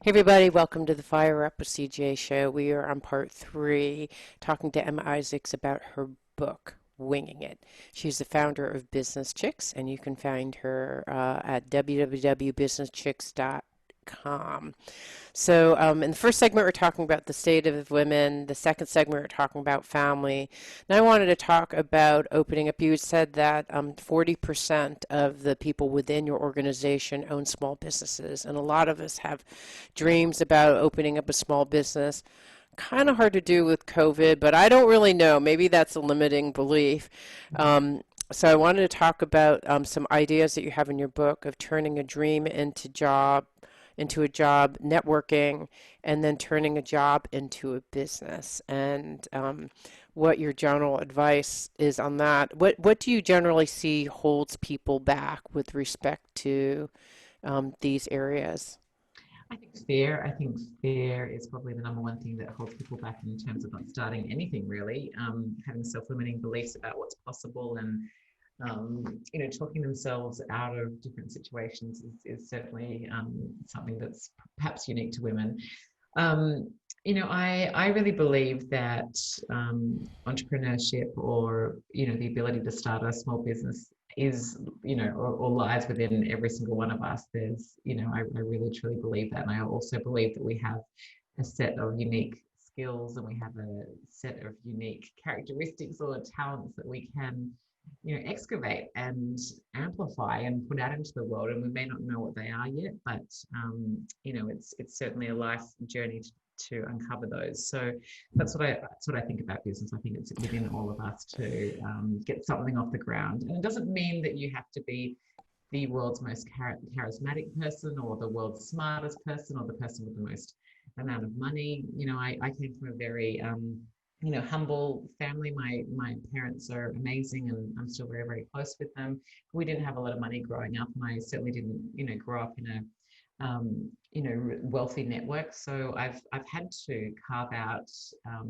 Hey everybody, welcome to the Fire Up with CJ show. We are on part three, talking to Emma Isaacs about her book, Winging It. She's the founder of Business Chicks, and you can find her at www.businesschicks.com. In the first segment, we're talking about the state of women. The second segment, we're talking about family. And I wanted to talk about opening up. You had said that 40% of the people within your organization own small businesses, and a lot of us have dreams about opening up a small business. Kind of hard to do with COVID, but I don't really know. Maybe that's a limiting belief. So I wanted to talk about some ideas that you have in your book of turning a dream into a job, networking, and then turning a job into a business. And what your general advice is on that. What do you generally see holds people back with respect to these areas? I think fear. I think fear is probably the number one thing that holds people back in terms of not starting anything really. Having self-limiting beliefs about what's possible and talking themselves out of different situations is certainly something that's perhaps unique to women. I really believe that entrepreneurship or, the ability to start a small business is, or lies within every single one of us. I really truly believe that. And I also believe that we have a set of unique skills and we have a set of unique characteristics or talents that we can excavate and amplify and put out into the world. And we may not know what they are yet, but it's certainly a life journey to uncover those. So that's what I think about business. I think it's within all of us to get something off the ground. And it doesn't mean that you have to be the world's most charismatic person or the world's smartest person or the person with the most amount of money. I came from a very humble family. My parents are amazing, and I'm still very, very close with them. We didn't have a lot of money growing up, and I certainly didn't, grow up in a wealthy network. So I've had to carve out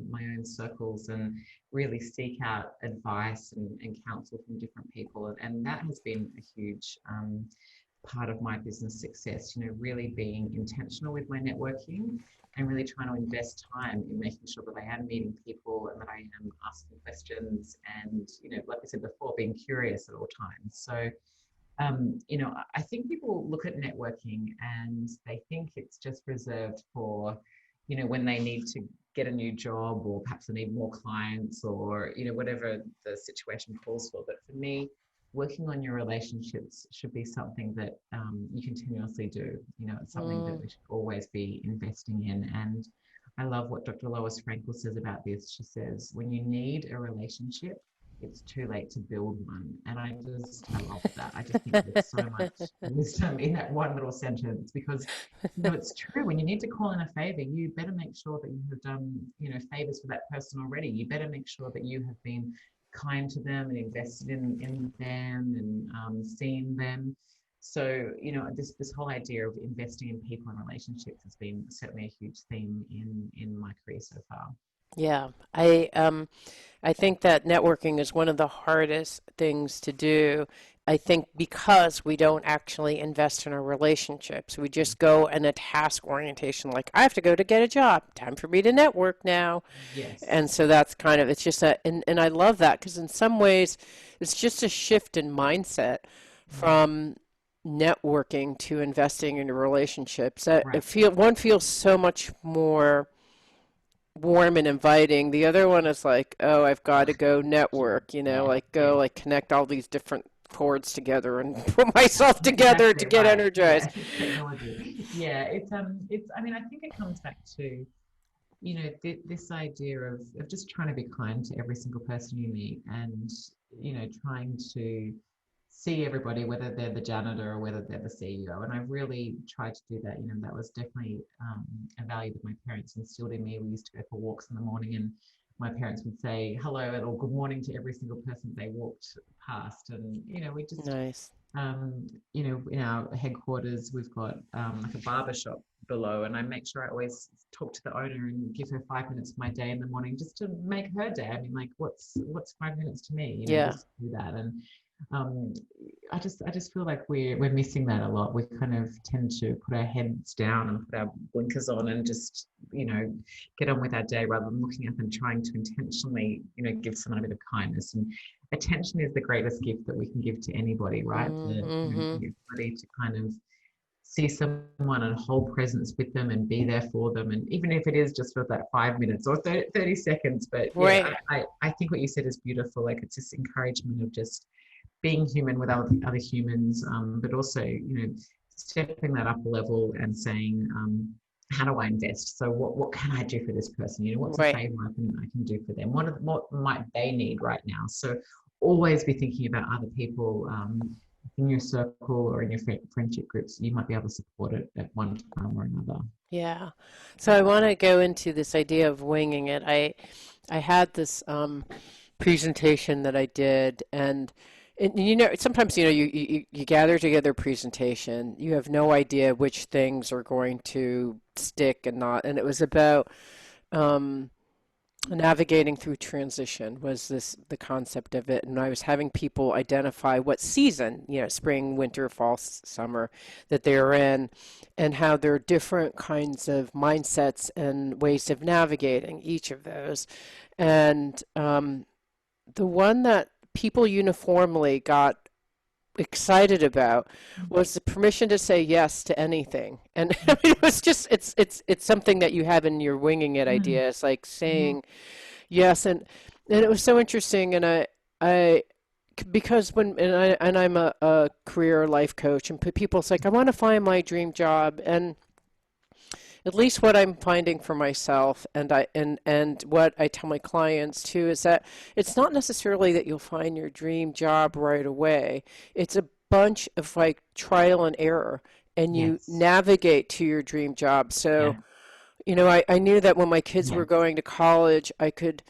my own circles and really seek out advice and counsel from different people, and that has been a huge part of my business success. Really being intentional with my networking and really trying to invest time in making sure that I am meeting people and that I am asking questions and, like I said before, being curious at all times. So, I think people look at networking and they think it's just reserved for, when they need to get a new job or perhaps they need more clients or, whatever the situation calls for. But for me, working on your relationships should be something that you continuously do. It's something that Mm, we should always be investing in. And I love what Dr. Lois Frankel says about this. She says, when you need a relationship, it's too late to build one. And I love that. I just think there's so much wisdom in that one little sentence because, it's true. When you need to call in a favor, you better make sure that you have done, favors for that person already. You better make sure that you have been kind to them and invested in them and seen them. So, this whole idea of investing in people and relationships has been certainly a huge theme in my career so far. yeah, I think that networking is one of the hardest things to do. I think because we don't actually invest in our relationships. We just go in a task orientation, like I have to go to get a job. Time for me to network now. Yes. And so that's kind of, it's just and I love that because in some ways it's just a shift in mindset Mm, from networking to investing in your relationships. That right. one feels so much more warm and inviting. The other one is like, oh, I've got to go network, Yeah. like Yeah. go like connect all these different chords together and put myself together to Exactly get right. energized. Yeah. Technology. Yeah. It's, I mean, I think it comes back to, this idea of just trying to be kind to every single person you meet and, trying to see everybody, whether they're the janitor or whether they're the CEO. And I've really tried to do that. That was definitely a value that my parents instilled in me. We used to go for walks in the morning and my parents would say hello or good morning to every single person they walked past. And, we just, Nice. in our headquarters, we've got like a barber shop below, and I make sure I always talk to the owner and give her 5 minutes of my day in the morning just to make her day. I mean, like, what's 5 minutes to me? Yeah. Just to do that. And um, I just feel like we're missing that a lot. We kind of tend to put our heads down and put our blinkers on and just, get on with our day rather than looking up and trying to intentionally, give someone a bit of kindness. And attention is the greatest gift that we can give to anybody, right? Mm-hmm. The ability to kind of see someone and hold presence with them and be there for them. And even if it is just for that 5 minutes or 30 seconds. But yeah, Right. I think what you said is beautiful. Like it's this encouragement of just being human with other humans, but also, stepping that up a level and saying, how do I invest? So what can I do for this person? What's a Right. favor I can do for them? What might they need right now? So always be thinking about other people in your circle or in your friendship groups. You might be able to support it at one time or another. Yeah. So I want to go into this idea of winging it. I had this presentation that I did, and sometimes you gather together a presentation. You have no idea which things are going to stick and not. And it was about um, navigating through transition was the concept of it, and I was having people identify what season, spring, winter, fall, summer, that they're in, and how there are different kinds of mindsets and ways of navigating each of those. And the one that people uniformly got excited about was the permission to say yes to anything. And I mean, it was just it's something that you have in your winging it Mm, idea. It's like yeah. saying yes, and it was so interesting. And I because I'm a career life coach, and people, it's like I want to find my dream job. And at least what I'm finding for myself, and what I tell my clients too, is that it's not necessarily that you'll find your dream job right away. It's a bunch of like trial and error, and you Yes. navigate to your dream job. So, Yeah. I knew that when my kids Yeah. were going to college, I could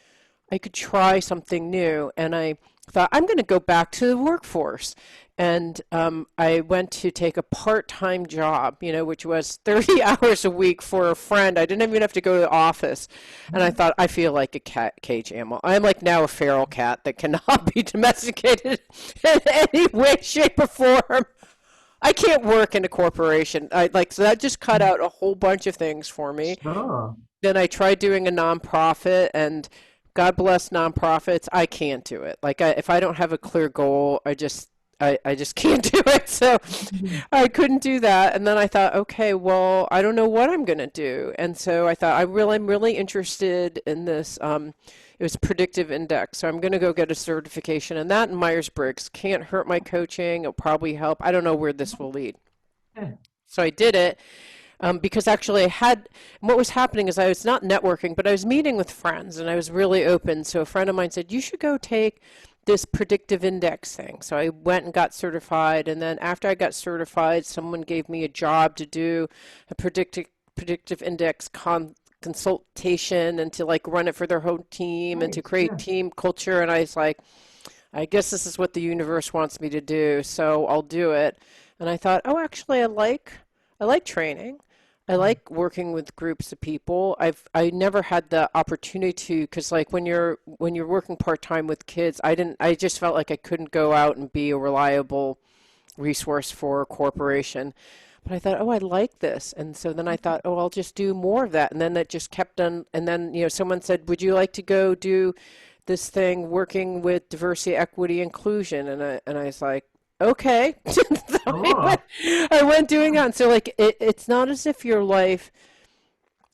try something new, and I thought I'm going to go back to the workforce. And I went to take a part-time job, which was 30 hours a week for a friend. I didn't even have to go to the office. And I Mm, thought, I feel like a cat cage animal. I'm like now a feral cat that cannot be domesticated in any way, shape, or form. I can't work in a corporation. So that just cut mm. out a whole bunch of things for me. Sure. Then I tried doing a nonprofit, and God bless nonprofits, I can't do it. Like if I don't have a clear goal, I just can't do it. So Mhm. I couldn't do that. And then I thought, okay, well, I don't know what I'm gonna do. And so I thought I'm really interested in this. It was predictive index, so I'm gonna go get a certification in that, and Myers-Briggs can't hurt my coaching. It'll probably help. I don't know where this will lead. Yeah. So I did it, because actually what was happening is I was not networking, but I was meeting with friends and I was really open. So a friend of mine said, you should go take this predictive index thing. So I went and got certified. And then after I got certified, someone gave me a job to do a predictive index consultation and to like run it for their whole team and to Great. create Yeah. team culture. And I was like, I guess this is what the universe wants me to do, so I'll do it. And I thought, oh, actually, I like training. I Mm. like working with groups of people. I never had the opportunity to, because like when you're working part-time with kids, I just felt like I couldn't go out and be a reliable resource for a corporation. But I thought, oh, I like this. And so then I thought, oh, I'll just do more of that. And then that just kept on. And then, someone said, would you like to go do this thing working with diversity, equity, inclusion? And I was like, okay. So I went, Sure. I went doing that. And so like it's not as if your life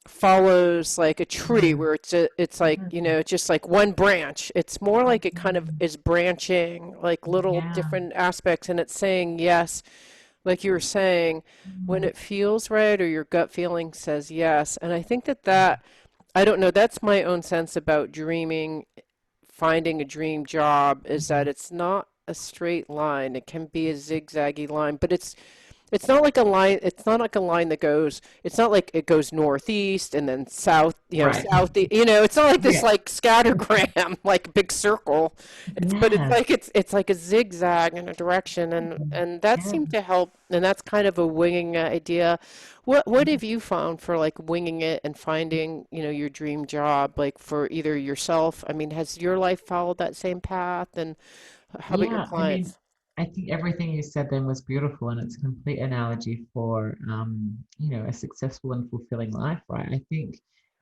follows like a tree Mm, where it's like, mm, just like one branch. It's more like it kind of mm. is branching like little Yeah. different aspects, and it's saying yes, like you were saying, when Mm, it feels right or your gut feeling says yes. And I think I don't know, that's my own sense about dreaming, finding a dream job, is that mm. it's not a straight line. It can be a zigzaggy line, but it's not like a line. It's not like a line that goes. It's not like it goes northeast and then south. Right. South. It's not like this Yeah. like scattergram, like big circle. But it's Yeah. like it's like a zigzag in a direction, and that Yeah. seemed to help. And that's kind of a winging idea. What have you found for like winging it and finding your dream job, like for either yourself? I mean, has your life followed that same path? And how about your Yeah. I mean, clients? I think everything you said then was beautiful, and it's a complete analogy for, a successful and fulfilling life, right? I think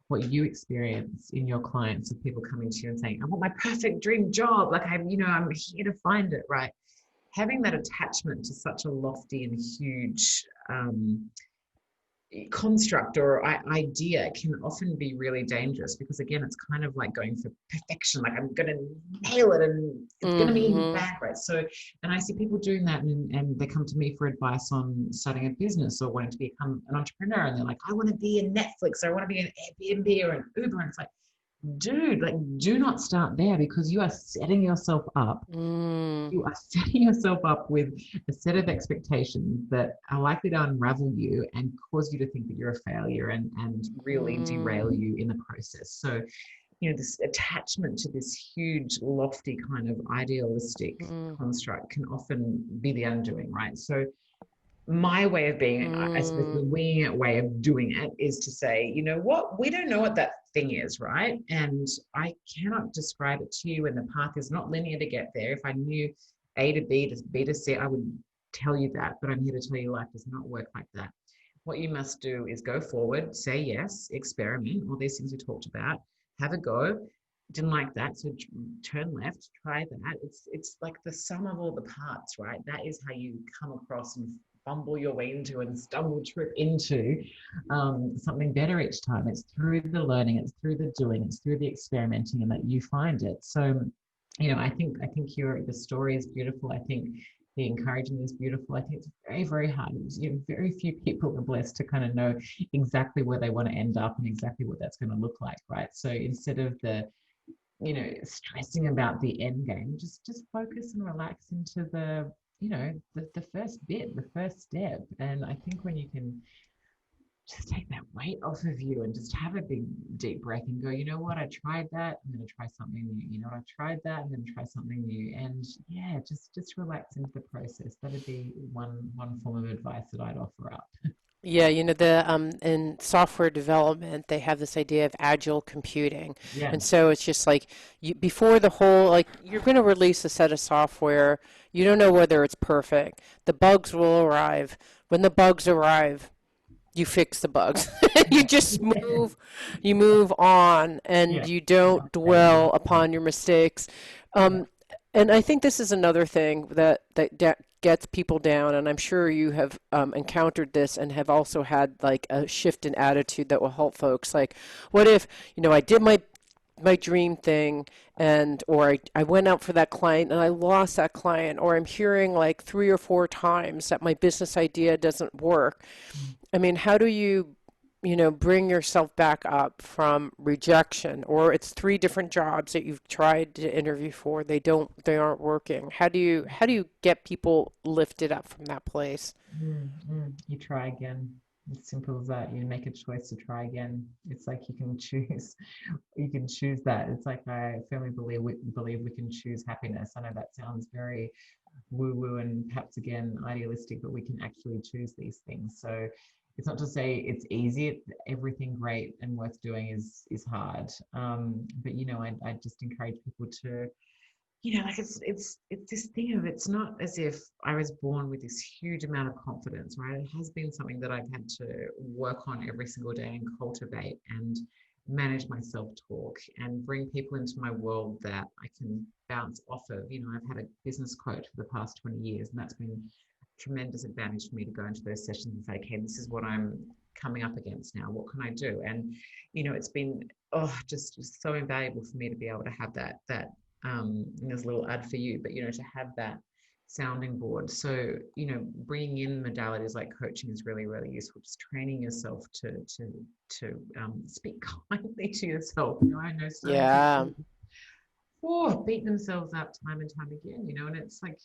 what you experience in your clients of people coming to you and saying, "I want my perfect dream job," like I'm here to find it, right? Having that attachment to such a lofty and huge construct or idea can often be really dangerous because again it's kind of like going for perfection, like I'm going to nail it and it's going to be Hmm. bad, right? So and I see people doing that, and they come to me for advice on starting a business or wanting to become an entrepreneur, and they're like, I want to be in Netflix, or I want to be an Airbnb or an Uber, and it's like, dude, like, do not start there because you are setting yourself up, Mm. you are setting yourself up with a set of expectations that are likely to unravel you and cause you to think that you're a failure, and really derail Mm. you in the process. So, this attachment to this huge, lofty kind of idealistic Mm. construct can often be the undoing, right? So, my way of being, I suppose the Mm. winging it way of doing it is to say, you know what, we don't know what that thing is, right? And I cannot describe it to you, and the path is not linear to get there. If I knew A to B to B to C, I would tell you that, but I'm here to tell you life does not work like that. What you must do is go forward, say yes, experiment, all these things we talked about, have a go. Didn't like that, so turn left, try that. It's like the sum of all the parts, right? That is how you come across and fumble your way into and stumble trip into something better each time. It's through the learning, it's through the doing, it's through the experimenting, and that you find it. So, I think your the story is beautiful. I think the encouragement is beautiful. I think it's very, very hard. Very few people are blessed to kind of know exactly where they want to end up and exactly what that's going to look like, right? So instead of the stressing about the end game, just focus and relax into the first bit, the first step. And I think when you can just take that weight off of you and just have a big deep breath and go, you know what, I tried that, I'm going to try something new. You know what, I tried that, I'm going to try something new. And yeah, just relax into the process. That'd be one form of advice that I'd offer up. Yeah, the in software development, they have this idea of agile computing. Yeah. And so it's just like before the whole like you're going to release a set of software, you don't know whether it's perfect. The bugs will arrive. When the bugs arrive, you fix the bugs. You just Yeah. move on, and Yeah. you Just don't update dwell and upon your mistakes. yeah. Um, and I think this is another thing that gets people down, and I'm sure you have encountered this and have also had like a shift in attitude that will help folks. Like, what if, I did my dream thing and or I went out for that client and I lost that client, or I'm hearing like 3 or 4 times that my business idea doesn't work. I mean, how do you, bring yourself back up from rejection, or it's 3 different jobs that you've tried to interview for, they aren't working. How do you get people lifted up from that place? You try again. As simple as that. You make a choice to try again. It's like you can choose that. It's like I firmly believe we can choose happiness. I know that sounds very woo woo and perhaps again idealistic, but we can actually choose these things. So it's not to say it's easy. Everything great and worth doing is hard. But I just encourage people to, like, it's this thing of, it's not as if I was born with this huge amount of confidence, right? It has been something that I've had to work on every single day and cultivate and manage my self-talk and bring people into my world that I can bounce off of. I've had a business coach for the past 20 years, and that's been a tremendous advantage for me to go into those sessions and say, okay, this is what I'm coming up against now. What can I do? And it's been, just so invaluable for me to be able to have and there's a little ad for you, but to have that sounding board. So bringing in modalities like coaching is really, really useful. Just training yourself to speak kindly to yourself. I know so many Yeah. people beat themselves up time and time again. And it's like,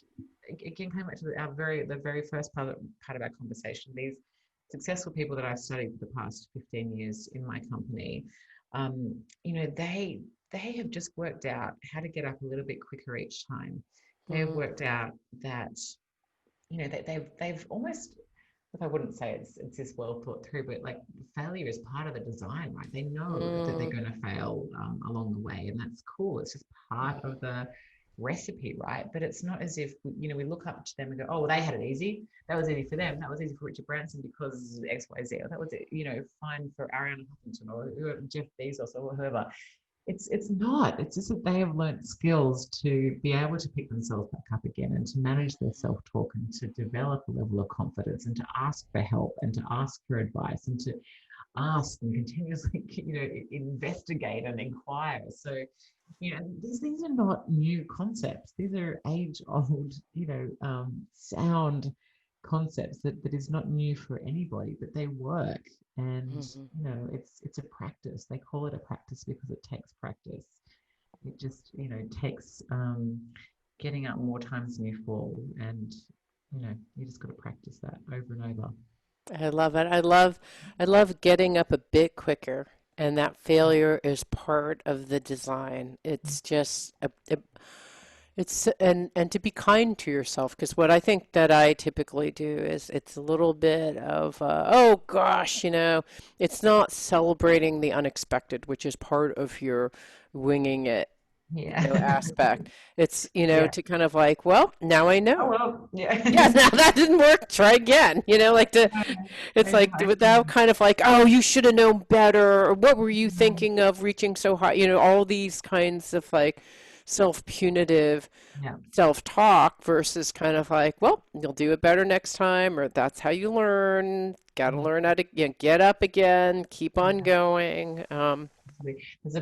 again, coming back to the very first part of our conversation. These successful people that I've studied for the past 15 years in my company, they have just worked out how to get up a little bit quicker each time. They have Mm. worked out that they've almost, if I wouldn't say it's this well thought through, but like, failure is part of the design, right? They know that they're Mm. going to fail along the way, and that's cool. It's just part of the recipe, right? But it's not as if we look up to them and go, oh, well, they had it easy. That was easy for them. That was easy for Richard Branson because X, Y, Z. Or that was fine for Ariana Huffington or Jeff Bezos or whoever. It's not. It's just that they have learnt skills to be able to pick themselves back up again and to manage their self-talk and to develop a level of confidence and to ask for help and to ask for advice and to ask and continuously, investigate and inquire. So, these things are not new concepts. These are age-old, sound concepts that is not new for anybody, but they work. And Mhm. it's a practice. They call it a practice because it takes practice. It just takes getting up more times than you fall, and you just got to practice that over and over. I love it. I love getting up a bit quicker, and that failure is part of the design. It's just it's and to be kind to yourself, because what I think that I typically do is it's a little bit of oh gosh, it's not celebrating the unexpected, which is part of your winging it, Yeah. aspect. It's, Yeah. to kind of like, well, now I Oh know. well. Yeah, Yeah. now that didn't work. Try again. Like it's like I without kind of like, oh, you should have known better, or what were you thinking of reaching so high? All these kinds of like self-punitive Yeah. self-talk versus kind of like, well, you'll do it better next time, or that's how you learn. Got to Yeah. learn how to, get up again, keep on Yeah. going. Absolutely. There's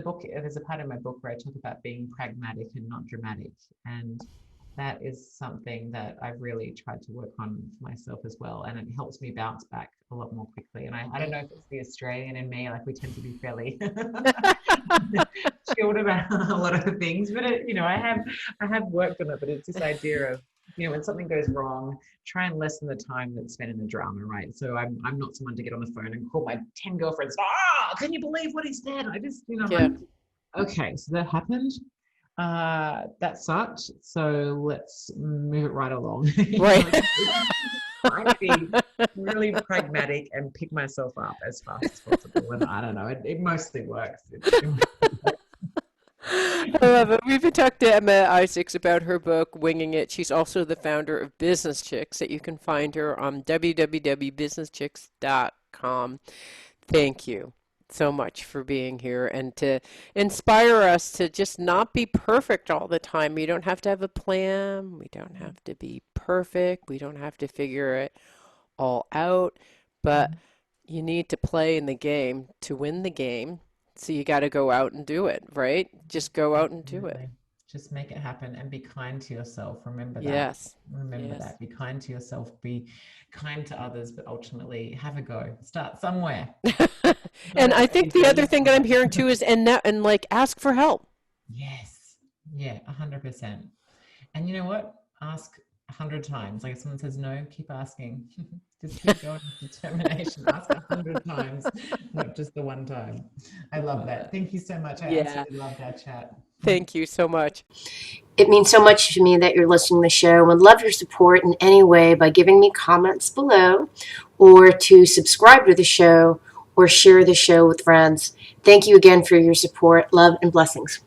a part of my book where I talk about being pragmatic and not dramatic. And that is something that I've really tried to work on for myself as well. And it helps me bounce back a lot more quickly. And I don't know if it's the Australian in me, like we tend to be fairly chilled about a lot of things, but I have worked on it, but it's this idea of, when something goes wrong, try and lessen the time that's spent in the drama, right? So I'm not someone to get on the phone and call my 10 girlfriends, can you believe what he said? I just, I'm like, Yeah, okay, so that happened. That sucked. So let's move it right along. right. Just trying to be really pragmatic and pick myself up as fast as possible. And I don't know, it mostly works. I love it. We've been talking to Emma Isaacs about her book, Winging It. She's also the founder of Business Chicks, that you can find her on www.businesschicks.com. Thank you so much for being here and to inspire us to just not be perfect all the time. You don't have to have a plan. We don't have to be perfect. We don't have to figure it all out, but you need to play in the game to win the game. So you got to go out and do it, right? Just go out and do it. Absolutely. Just make it happen and be kind to yourself. Remember that. Yes. Remember Yes. that. Be kind to yourself. Be kind to others, but ultimately have a go. Start somewhere. And I think the other Going thing that I'm hearing too somewhere. is and like ask for help. Yes. Yeah, 100%. And you know what? Ask 100 times. Like if someone says no, keep asking. Just keep going with determination. Ask 100 times, not just the one time. I love that. Thank you so much. I Yeah. absolutely loved our chat. Thank you so much. It means so much to me that you're listening to the show. Would love your support in any way by giving me comments below or to subscribe to the show or share the show with friends. Thank you again for your support. Love and blessings.